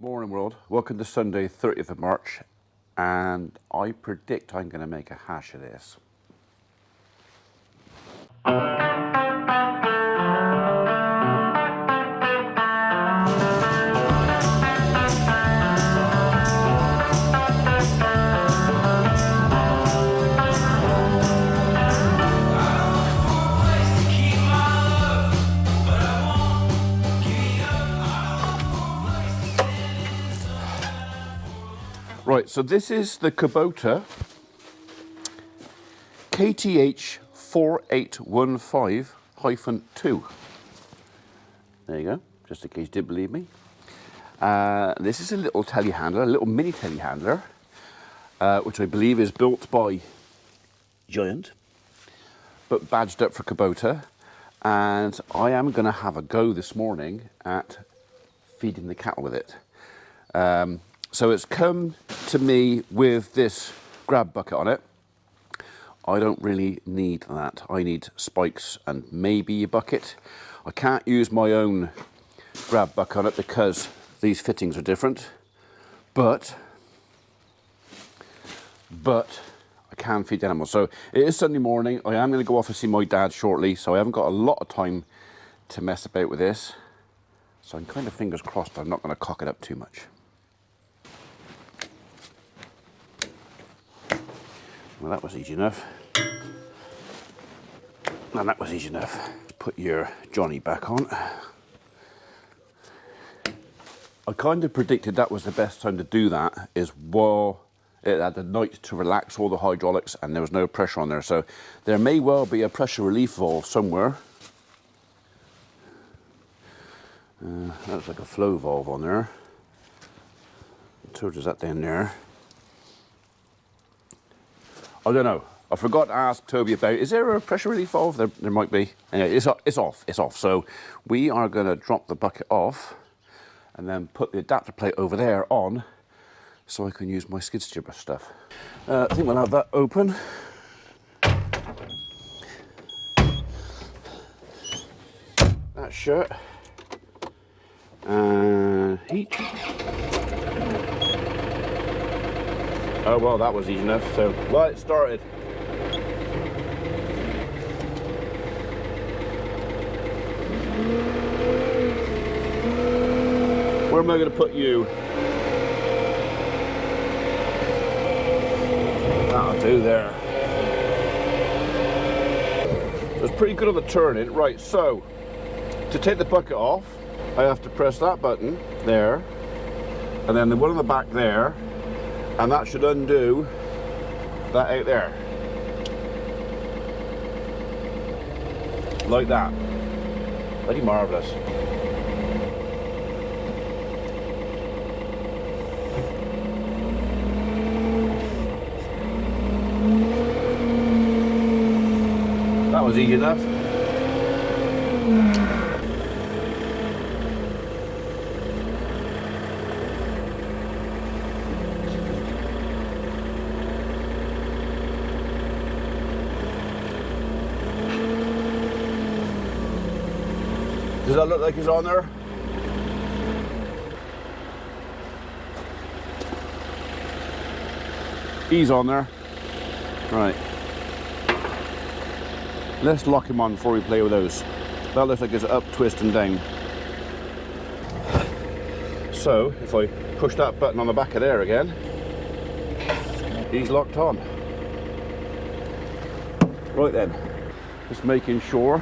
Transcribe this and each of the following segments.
Morning world, welcome to Sunday 30th of March, and I predict I'm going to make a hash of this. Right, so this is the Kubota KTH 4815-2. There you go, just in case you didn't believe me. This is a little telehandler, a little mini telehandler, which I believe is built by Giant, but badged up for Kubota. And I am going to have a go this morning at feeding the cattle with it. So it's come to me with this grab bucket on it. I don't really need that. I need spikes and maybe a bucket. I can't use my own grab bucket on it because these fittings are different. But I can feed the animals. So it is Sunday morning. I am going to go off and see my dad shortly, so I haven't got a lot of time to mess about with this. So I'm kind of fingers crossed I'm not going to cock it up too much. Well, that was easy enough. And that was easy enough. Put your Johnny back on. I kind of predicted that was the best time to do that, is while it had the night to relax all the hydraulics and there was no pressure on there. So there may well be a pressure relief valve somewhere. That looks like a flow valve on there. So does that down there. I don't know. I forgot to ask Toby about, is there a pressure relief valve? There might be. Anyway, it's off. So we are going to drop the bucket off and then put the adapter plate over there on so I can use my skid steer brush stuff. I think we'll have that open. That shut. And heat. Oh well, that was easy enough. So light started. Where am I going to put you? That'll do there. So it's pretty good on the turning. Right, so to take the bucket off, I have to press that button there, and then the one on the back there, and that should undo that out there. Like that. Bloody marvellous. That was easy enough. Does that look like he's on there? He's on there. Right. Let's lock him on before we play with those. That looks like it's up, twist and down. So, if I push that button on the back of there again, he's locked on. Right then, just making sure.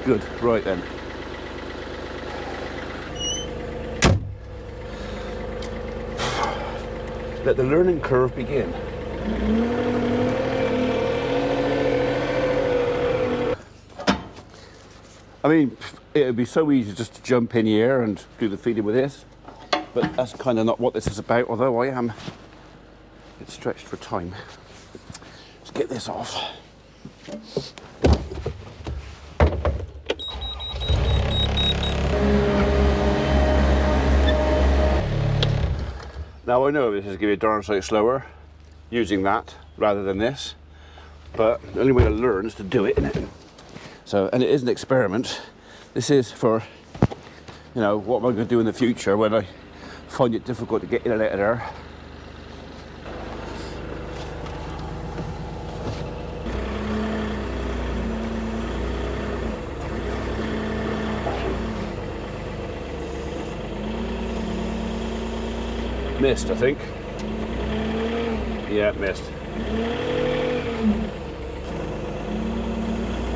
Good, right then. Let the learning curve begin. I mean, it would be so easy just to jump in here and do the feeding with this, but that's kind of not what this is about, although I am a bit stretched for time. Let's get this off. Now I know this is going to be a darn sight slower using that rather than this, but the only way to learn is to do it, isn't it? So, and it is an experiment. This is for you know, what am I going to do in the future when I find it difficult to get in and out of there. Missed, I think. Yeah, missed.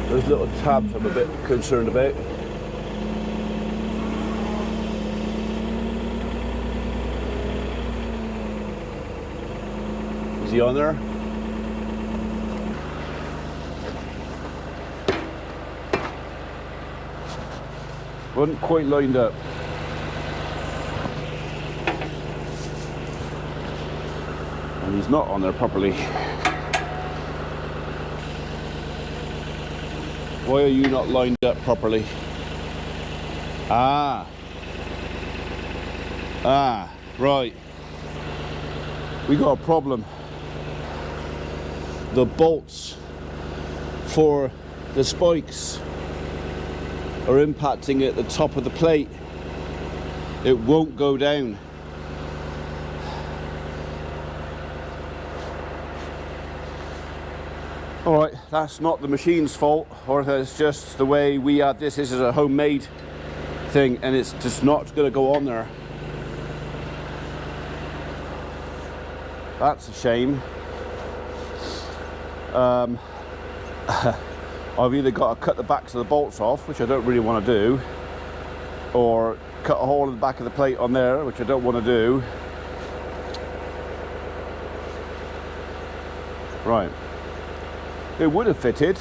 Those little tabs I'm a bit concerned about. Is he on there? Wasn't quite lined up. And he's not on there properly. Why are you not lined up properly? Ah, right. We got a problem. The bolts for the spikes are impacting at the top of the plate. It won't go down. Alright, that's not the machine's fault, or that's just the way we had this. This is a homemade thing and it's just not going to go on there. That's a shame. I've either got to cut the backs of the bolts off, which I don't really want to do, or cut a hole in the back of the plate on there, which I don't want to do. Right. It would have fitted,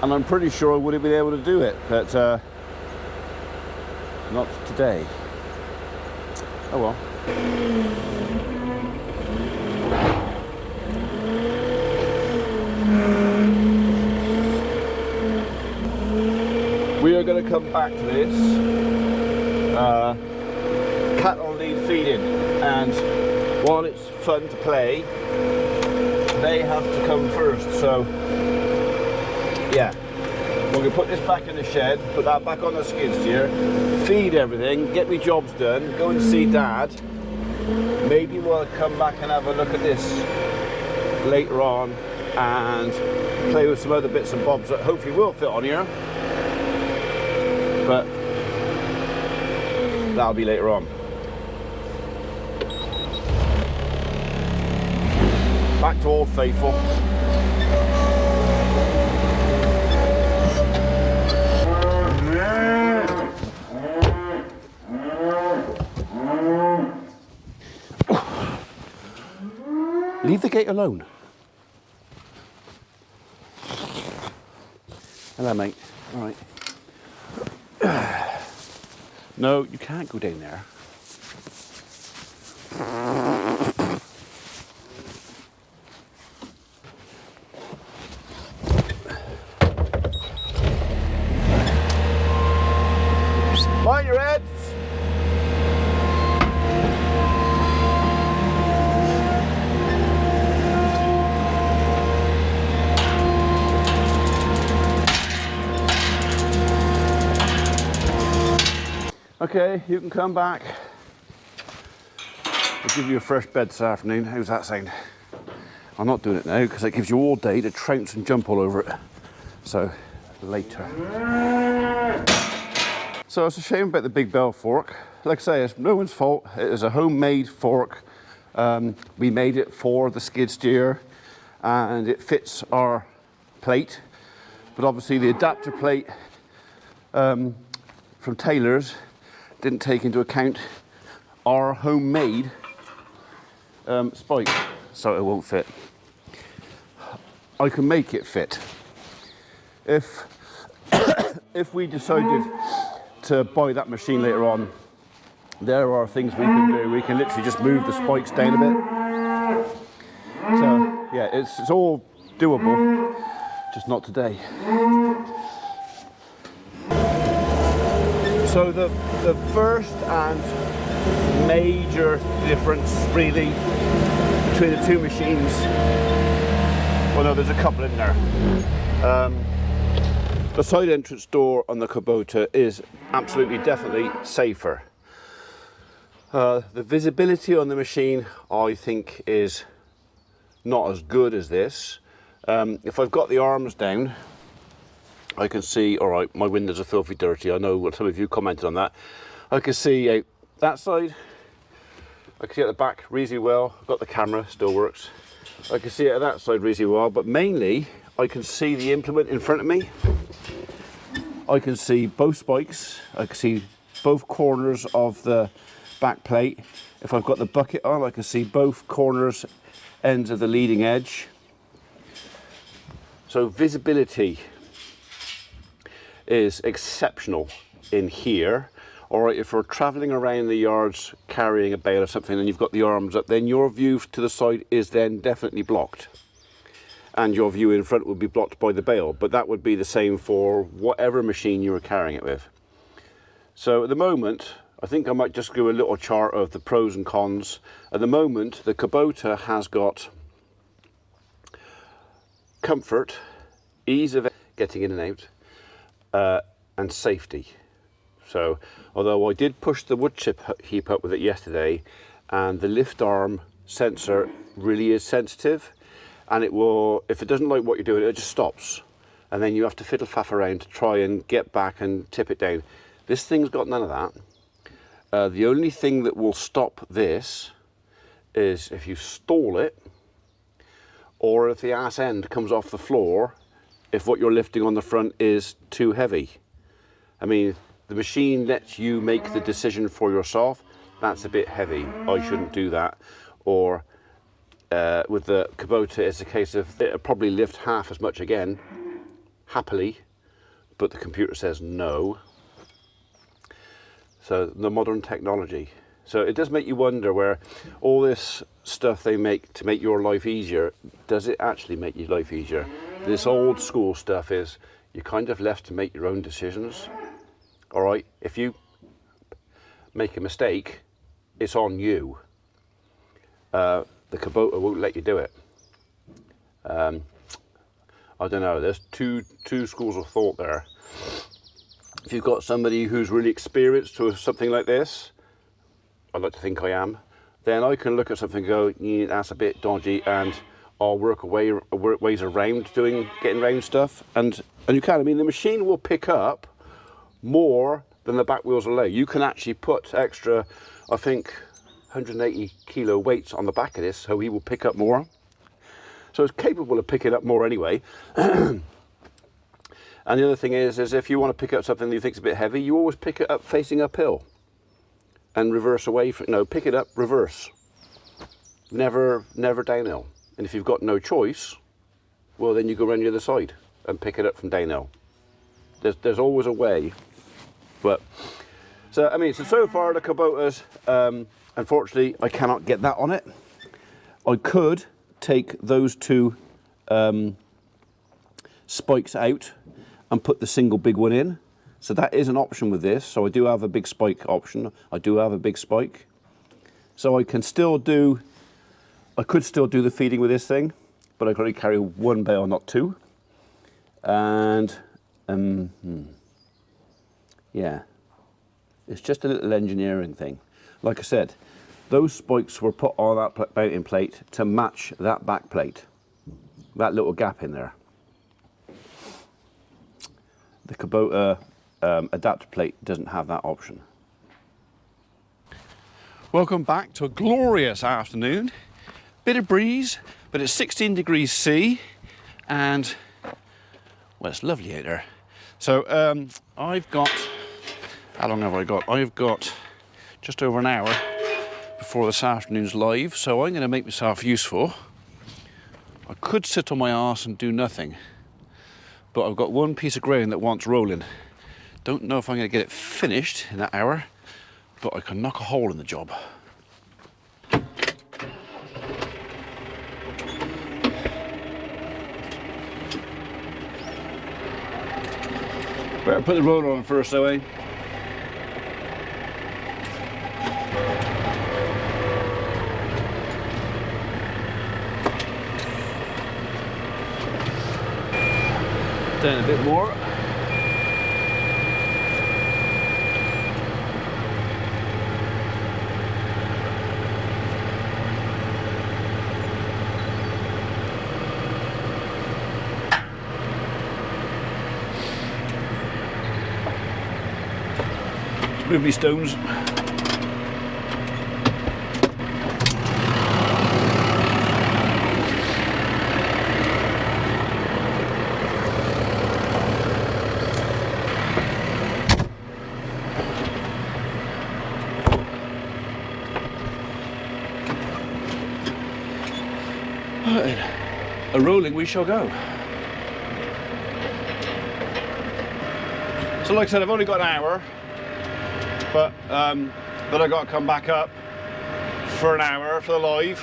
and I'm pretty sure I would have been able to do it, but not today. Oh well. We are going to come back to this. Cattle need feeding, and while it's fun to play, they have to come first. So yeah, we're going to put this back in the shed, put that back on the skid steer, feed everything, get me jobs done, go and see Dad. Maybe we'll come back and have a look at this later on and play with some other bits and bobs that hopefully will fit on here, but that'll be later on. Back to Old Faithful. Leave the gate alone. Hello, mate. All right. No, you can't go down there. Mind your heads. Okay, you can come back. I'll give you a fresh bed this afternoon. How's that sound? I'm not doing it now because it gives you all day to trounce and jump all over it. So, later. So it's a shame about the big bell fork. Like I say, it's no one's fault. It is a homemade fork. We made it for the skid steer and it fits our plate. But obviously the adapter plate from Taylor's didn't take into account our homemade spike, so it won't fit. I can make it fit. If we decided to buy that machine later on, there are things we can do. We can literally just move the spikes down a bit. So yeah, it's all doable, just not today. So the first and major difference really between the two machines, well no, there's a couple in there. The side entrance door on the Kubota is absolutely, definitely safer. The visibility on the machine, I think, is not as good as this. If I've got the arms down, I can see, all right, my windows are filthy dirty. I know what some of you commented on that. I can see out that side. I can see at the back reasonably well. I've got the camera, still works. I can see it at that side reasonably well, but mainly I can see the implement in front of me. I can see both spikes. I can see both corners of the back plate. If I've got the bucket on, I can see both corners, ends of the leading edge. So visibility is exceptional in here. All right, if we're traveling around the yards carrying a bale or something and you've got the arms up, then your view to the side is then definitely blocked. And your view in front would be blocked by the bale, but that would be the same for whatever machine you were carrying it with. So at the moment, I think I might just do a little chart of the pros and cons. At the moment, the Kubota has got comfort, ease of getting in and out, and safety. So although I did push the wood chip heap up with it yesterday, and the lift arm sensor really is sensitive, and it will, if it doesn't like what you're doing, it just stops, and then you have to fiddle faff around to try and get back and tip it down. This thing's got none of that. The only thing that will stop this is if you stall it, or if the ass end comes off the floor, if what you're lifting on the front is too heavy. I mean, the machine lets you make the decision for yourself. That's a bit heavy, I shouldn't do that. Or with the Kubota, it's a case of it'll probably lift half as much again, happily, but the computer says no. So the modern technology. So it does make you wonder where all this stuff they make to make your life easier, does it actually make your life easier? This old school stuff is you're kind of left to make your own decisions. All right, if you make a mistake, it's on you. The Kubota won't let you do it. I don't know, there's two schools of thought there. If you've got somebody who's really experienced with something like this, I'd like to think I am, then I can look at something and go, yeah, that's a bit dodgy, and I'll work ways around getting around stuff, and you can. I mean, the machine will pick up more than the back wheels allow. You can actually put extra, I think, 180 kilo weights on the back of this, so he will pick up more. So it's capable of picking up more anyway. And the other thing is if you want to pick up something that you think is a bit heavy, you always pick it up facing uphill and reverse away from, no, pick it up, reverse. Never downhill. And if you've got no choice, well, then you go around the other side and pick it up from downhill. There's always a way. But so I mean, so far the Kubota's, unfortunately, I cannot get that on it. I could take those two spikes out and put the single big one in. So that is an option with this. So I do have a big spike option. I do have a big spike. So I can still do, I could still do the feeding with this thing, but I can only carry one bale, not two. And yeah, it's just a little engineering thing. Like I said, those spikes were put on that mounting plate to match that back plate, that little gap in there. The Kubota adapter plate doesn't have that option. Welcome back to a glorious afternoon. Bit of breeze, but it's 16 degrees C, and well, it's lovely out there. So I've got, how long have I got? I've got just over an hour before this afternoon's live, so I'm going to make myself useful. I could sit on my arse and do nothing, but I've got one piece of ground that wants rolling. Don't know if I'm going to get it finished in that hour, but I can knock a hole in the job. Better put the roller on first though, eh? Down a bit more. Move me stones. A rolling we shall go. So like I said, I've only got an hour, but then I got to come back up for an hour for the live.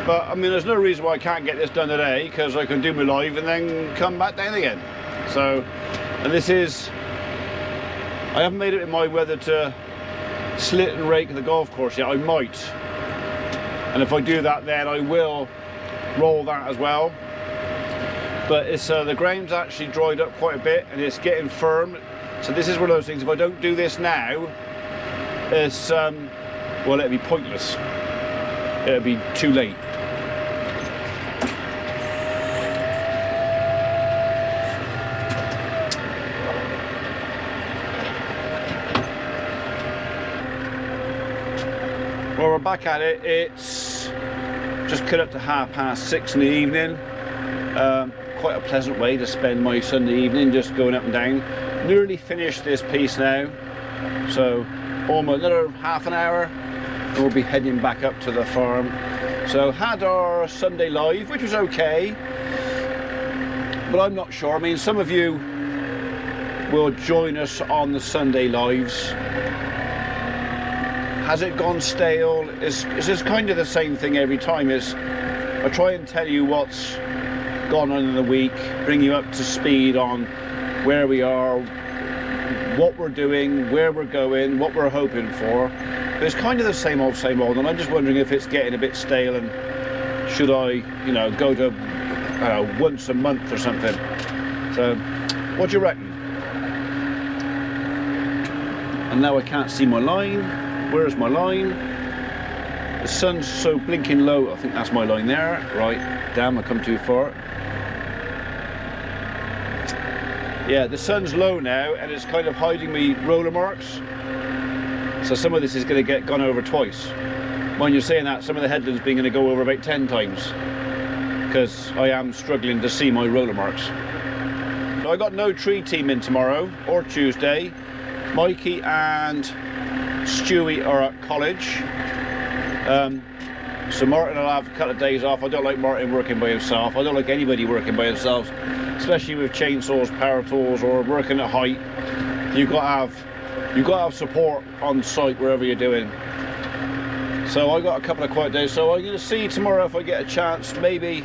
But I mean, there's no reason why I can't get this done today, because I can do my live and then come back down again. So, and this is, I haven't made it in my weather to slit and rake the golf course yet. I might, and if I do that, then I will roll that as well. But it's the ground's actually dried up quite a bit and it's getting firm. So this is one of those things, if I don't do this now, it's well, it'll be pointless. It'll be too late. Well, we're back at it. It's just cut up to 6:30 in the evening. Quite a pleasant way to spend my Sunday evening, just going up and down. Nearly finished this piece now, so almost another half an hour and we'll be heading back up to the farm. So had our Sunday live, which was okay, but I'm not sure. I mean, some of you will join us on the Sunday lives. Has it gone stale? It's just kind of the same thing every time. I try and tell you what's gone on in the week, bring you up to speed on where we are, what we're doing, where we're going, what we're hoping for. But it's kind of the same old, and I'm just wondering if it's getting a bit stale and should I, you know, go to once a month or something. So, what do you reckon? And now I can't see my line. Where's my line? The sun's so blinking low. I think that's my line there. Right, damn, I come too far. Yeah, the sun's low now and it's kind of hiding me roller marks. So some of this is going to get gone over twice. When you're saying that, some of the headlands being going to go over about 10 times. Because I am struggling to see my roller marks. I got no tree team in tomorrow or Tuesday. Mikey and Stewie are at college. So Martin will have a couple of days off. I don't like Martin working by himself. I don't like anybody working by themselves, especially with chainsaws, power tools, or working at height. You've got to have support on site wherever you're doing. So I got a couple of quiet days. So I'm going to see tomorrow if I get a chance to maybe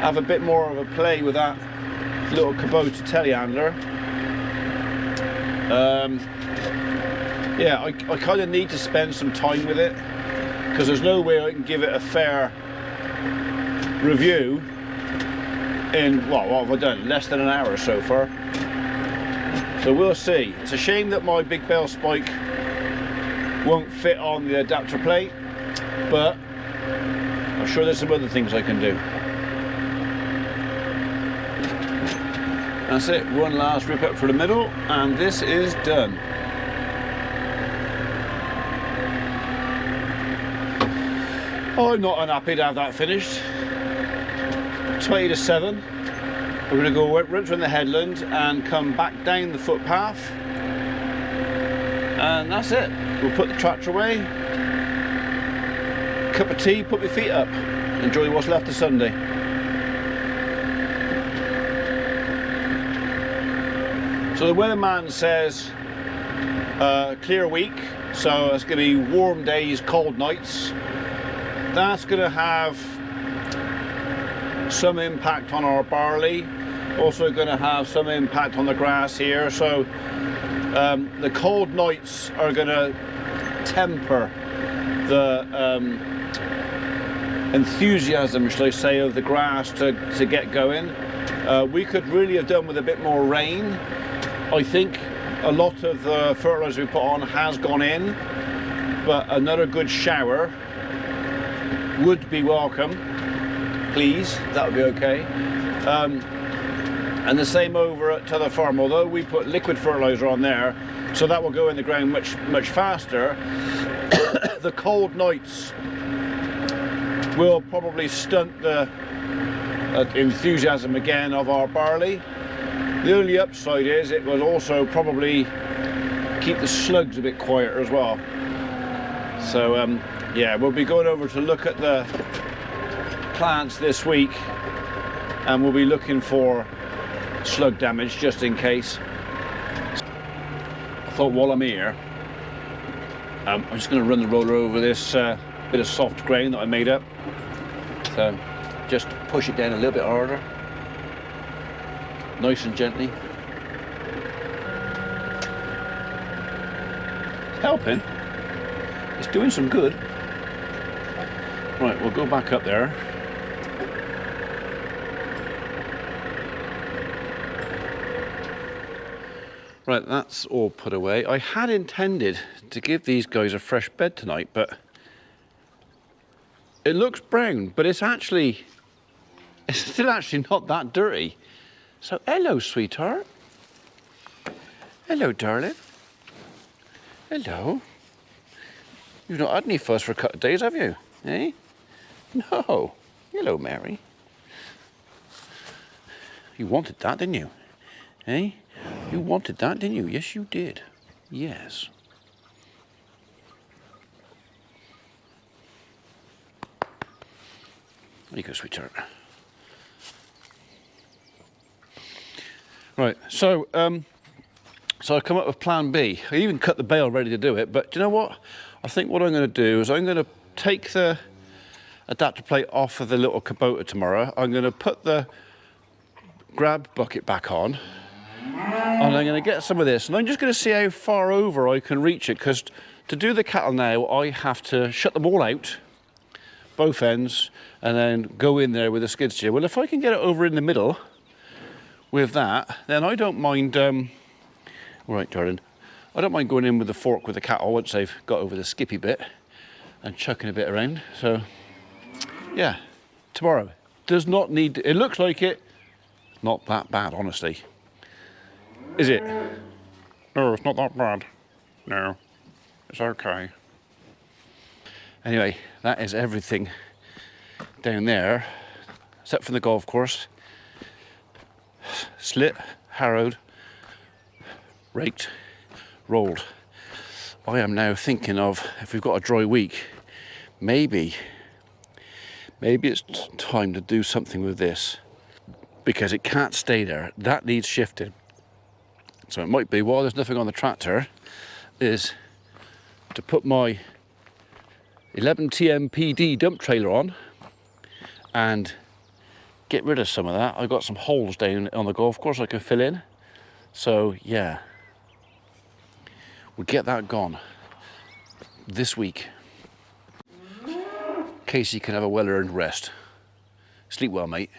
have a bit more of a play with that little Kubota telehandler. Yeah, I kind of need to spend some time with it, because there's no way I can give it a fair review in, well, what have I done? Less than an hour so far. So we'll see. It's a shame that my big bale spike won't fit on the adapter plate, but I'm sure there's some other things I can do. That's it, one last rip up for the middle, and this is done. I'm not unhappy to have that finished. 20 to 7. We're going to go right around the headland and come back down the footpath. And that's it. We'll put the tractor away. Cup of tea, put my feet up. Enjoy what's left of Sunday. So the weatherman says clear week. So it's going to be warm days, cold nights. That's going to have some impact on our barley, also going to have some impact on the grass here. So the cold nights are going to temper the enthusiasm, shall I say, of the grass to get going. We could really have done with a bit more rain. I think a lot of the fertilizer we put on has gone in, but another good shower would be welcome, please. That would be okay. And the same over at the farm. Although we put liquid fertilizer on there so that will go in the ground much faster. The cold nights will probably stunt the enthusiasm again of our barley. The only upside is it will also probably keep the slugs a bit quieter as well. So yeah, we'll be going over to look at the plants this week, and we'll be looking for slug damage just in case. I thought while I'm here, I'm just going to run the roller over this bit of soft grain that I made up. So just push it down a little bit harder, nice and gently. It's helping. It's doing some good. Right, we'll go back up there. Right, that's all put away. I had intended to give these guys a fresh bed tonight, but it looks brown, but it's still actually not that dirty. So hello, sweetheart. Hello, darling. Hello. You've not had any fuss for a couple of days, have you? Eh? No. Hello, Mary. You wanted that, didn't you? Eh? You wanted that, didn't you? Yes, you did. Yes. There you go, sweetheart. Right, so I come up with plan B. I even cut the bale ready to do it, but do you know what? I think what I'm going to do is I'm going to take the adapter plate off of the little Kubota tomorrow. I'm going to put the grab bucket back on, and I'm going to get some of this, and I'm just going to see how far over I can reach it, because to do the cattle now, I have to shut them all out, both ends, and then go in there with a skid steer. Well, if I can get it over in the middle with that, then I don't mind, right, darling, I don't mind going in with the fork with the cattle once they've got over the skippy bit and chucking a bit around. So, yeah, tomorrow. Does not need, it looks like it, not that bad, honestly. Is it? No, it's not that bad. No, it's okay. Anyway, that is everything down there, except for the golf course. Slit, harrowed, raked, rolled. I am now thinking of, if we've got a dry week, maybe it's time to do something with this, because it can't stay there. That needs shifted. So it might be, while there's nothing on the tractor, is to put my 11 TMPD dump trailer on and get rid of some of that. I've got some holes down on the golf course I can fill in. So yeah, we'll get that gone this week. Casey can have a well-earned rest. Sleep well, mate.